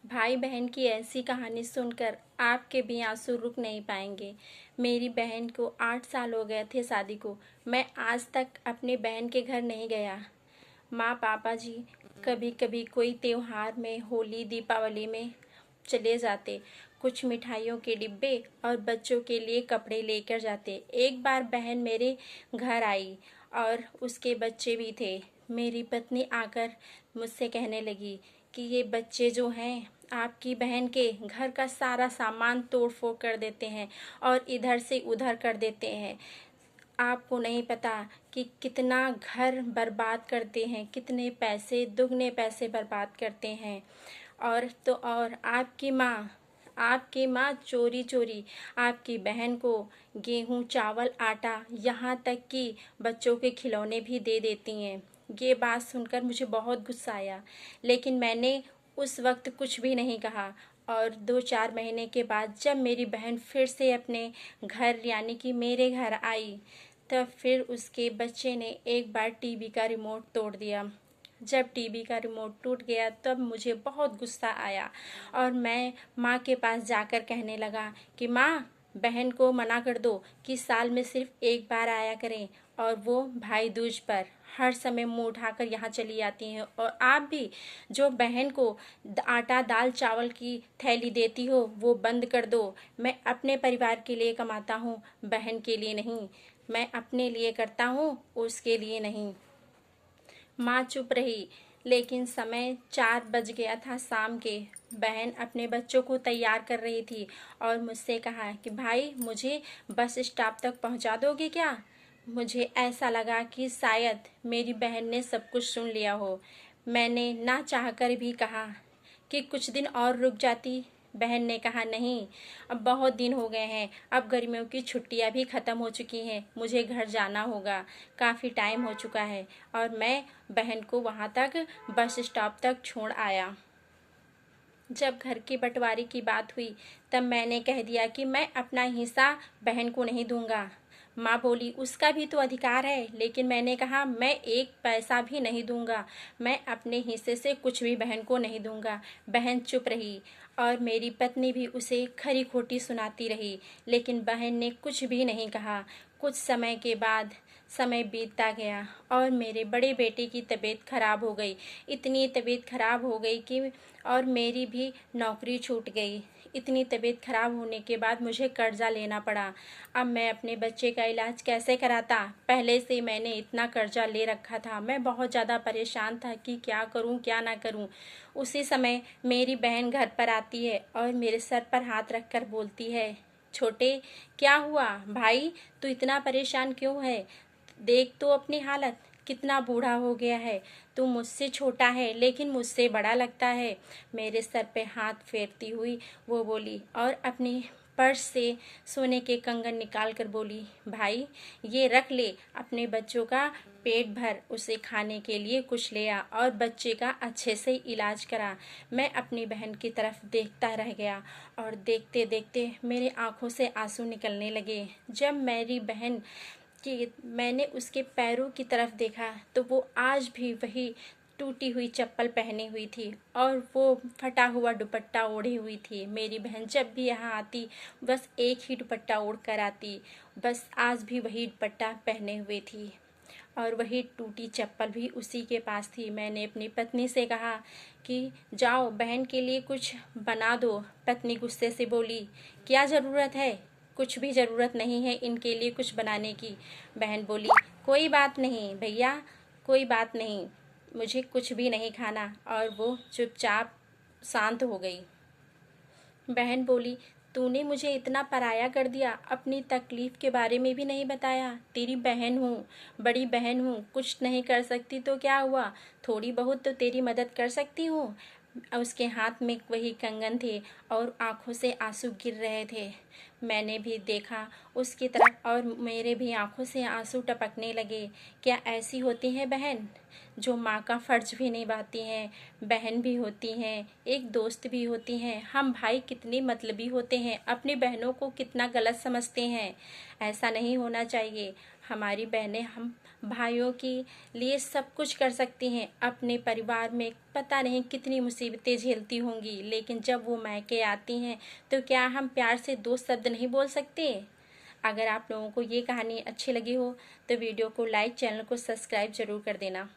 भाई बहन की ऐसी कहानी सुनकर आपके भी आंसू रुक नहीं पाएंगे। मेरी बहन को 8 साल हो गए थे शादी को। मैं आज तक अपनी बहन के घर नहीं गया। माँ पापा जी कभी कभी कोई त्योहार में, होली दीपावली में चले जाते। कुछ मिठाइयों के डिब्बे और बच्चों के लिए कपड़े लेकर जाते। एक बार बहन मेरे घर आई और उसके बच्चे भी थे। मेरी पत्नी आकर मुझसे कहने लगी कि ये बच्चे जो हैं आपकी बहन के घर का सारा सामान तोड़ फोड़ कर देते हैं और इधर से उधर कर देते हैं। आपको नहीं पता कि कितना घर बर्बाद करते हैं, कितने पैसे, दुगने पैसे बर्बाद करते हैं। और तो और आपकी माँ चोरी चोरी आपकी बहन को गेहूं, चावल, आटा, यहाँ तक कि बच्चों के खिलौने भी दे देती हैं। ये बात सुनकर मुझे बहुत गुस्सा आया, लेकिन मैंने उस वक्त कुछ भी नहीं कहा। और 2-4 महीने के बाद जब मेरी बहन फिर से अपने घर यानी कि मेरे घर आई, तब फिर उसके बच्चे ने एक बार टीवी का रिमोट तोड़ दिया। जब टीवी का रिमोट टूट गया तब मुझे बहुत गुस्सा आया और मैं माँ के पास जाकर कहने लगा कि माँ, बहन को मना कर दो कि साल में सिर्फ एक बार आया करें, और वो भाई दूज पर हर समय मुंह उठाकर यहाँ चली आती हैं। और आप भी जो बहन को आटा दाल चावल की थैली देती हो वो बंद कर दो। मैं अपने परिवार के लिए कमाता हूँ, बहन के लिए नहीं। मैं अपने लिए करता हूँ, उसके लिए नहीं। माँ चुप रही, लेकिन समय 4 बज गया था शाम के। बहन अपने बच्चों को तैयार कर रही थी और मुझसे कहा कि भाई, मुझे बस स्टॉप तक पहुँचा दोगे क्या? मुझे ऐसा लगा कि शायद मेरी बहन ने सब कुछ सुन लिया हो। मैंने ना चाहकर भी कहा कि कुछ दिन और रुक जाती। बहन ने कहा नहीं, अब बहुत दिन हो गए हैं, अब गर्मियों की छुट्टियां भी ख़त्म हो चुकी हैं, मुझे घर जाना होगा, काफ़ी टाइम हो चुका है। और मैं बहन को वहाँ तक बस स्टॉप तक छोड़ आया। जब घर की बंटवारे की बात हुई तब मैंने कह दिया कि मैं अपना हिस्सा बहन को नहीं दूंगा। माँ बोली उसका भी तो अधिकार है, लेकिन मैंने कहा मैं एक पैसा भी नहीं दूंगा, मैं अपने हिस्से से कुछ भी बहन को नहीं दूंगा। बहन चुप रही और मेरी पत्नी भी उसे खरी खोटी सुनाती रही, लेकिन बहन ने कुछ भी नहीं कहा। कुछ समय के बाद समय बीतता गया और मेरे बड़े बेटे की तबीयत खराब हो गई। इतनी तबीयत खराब हो गई कि और मेरी भी नौकरी छूट गई। इतनी तबीयत खराब होने के बाद मुझे कर्जा लेना पड़ा। अब मैं अपने बच्चे का इलाज कैसे कराता? पहले से मैंने इतना कर्जा ले रखा था। मैं बहुत ज़्यादा परेशान था कि क्या करूं क्या ना करूं। उसी समय मेरी बहन घर पर आती है और मेरे सर पर हाथ रखकर बोलती है, छोटे, क्या हुआ भाई, तू इतना परेशान क्यों है? देख तो अपनी हालत, कितना बूढ़ा हो गया है। तू मुझसे छोटा है लेकिन मुझसे बड़ा लगता है। मेरे सर पे हाथ फेरती हुई वो बोली और अपनी पर्स से सोने के कंगन निकाल कर बोली, भाई ये रख ले, अपने बच्चों का पेट भर, उसे खाने के लिए कुछ ले आ और बच्चे का अच्छे से इलाज करा। मैं अपनी बहन की तरफ देखता रह गया और देखते देखते मेरे आंखों से आंसू निकलने लगे। जब मेरी बहन कि मैंने उसके पैरों की तरफ देखा तो वो आज भी वही टूटी हुई चप्पल पहनी हुई थी और वो फटा हुआ दुपट्टा ओढ़ी हुई थी। मेरी बहन जब भी यहाँ आती बस एक ही दुपट्टा ओढ़ कर आती, बस आज भी वही दुपट्टा पहने हुए थी और वही टूटी चप्पल भी उसी के पास थी। मैंने अपनी पत्नी से कहा कि जाओ बहन के लिए कुछ बना दो। पत्नी गुस्से से बोली, क्या ज़रूरत है? कुछ भी ज़रूरत नहीं है इनके लिए कुछ बनाने की। बहन बोली, कोई बात नहीं भैया, कोई बात नहीं, मुझे कुछ भी नहीं खाना। और वो चुपचाप शांत हो गई। बहन बोली, तूने मुझे इतना पराया कर दिया, अपनी तकलीफ़ के बारे में भी नहीं बताया। तेरी बहन हूँ, बड़ी बहन हूँ, कुछ नहीं कर सकती तो क्या हुआ, थोड़ी बहुत तो तेरी मदद कर सकती हूँ। उसके हाथ में वही कंगन थे और आंखों से आंसू गिर रहे थे। मैंने भी देखा उसकी तरफ और मेरे भी आंखों से आंसू टपकने लगे। क्या ऐसी होती है बहन जो माँ का फ़र्ज भी निभाती हैं? बहन भी होती हैं, एक दोस्त भी होती हैं। हम भाई कितने मतलबी होते हैं, अपनी बहनों को कितना गलत समझते हैं। ऐसा नहीं होना चाहिए। हमारी बहनें हम भाइयों के लिए सब कुछ कर सकती हैं। अपने परिवार में पता नहीं कितनी मुसीबतें झेलती होंगी, लेकिन जब वो मायके आती हैं तो क्या हम प्यार से 2 शब्द नहीं बोल सकते? अगर आप लोगों को ये कहानी अच्छी लगी हो तो वीडियो को लाइक, चैनल को सब्सक्राइब ज़रूर कर देना।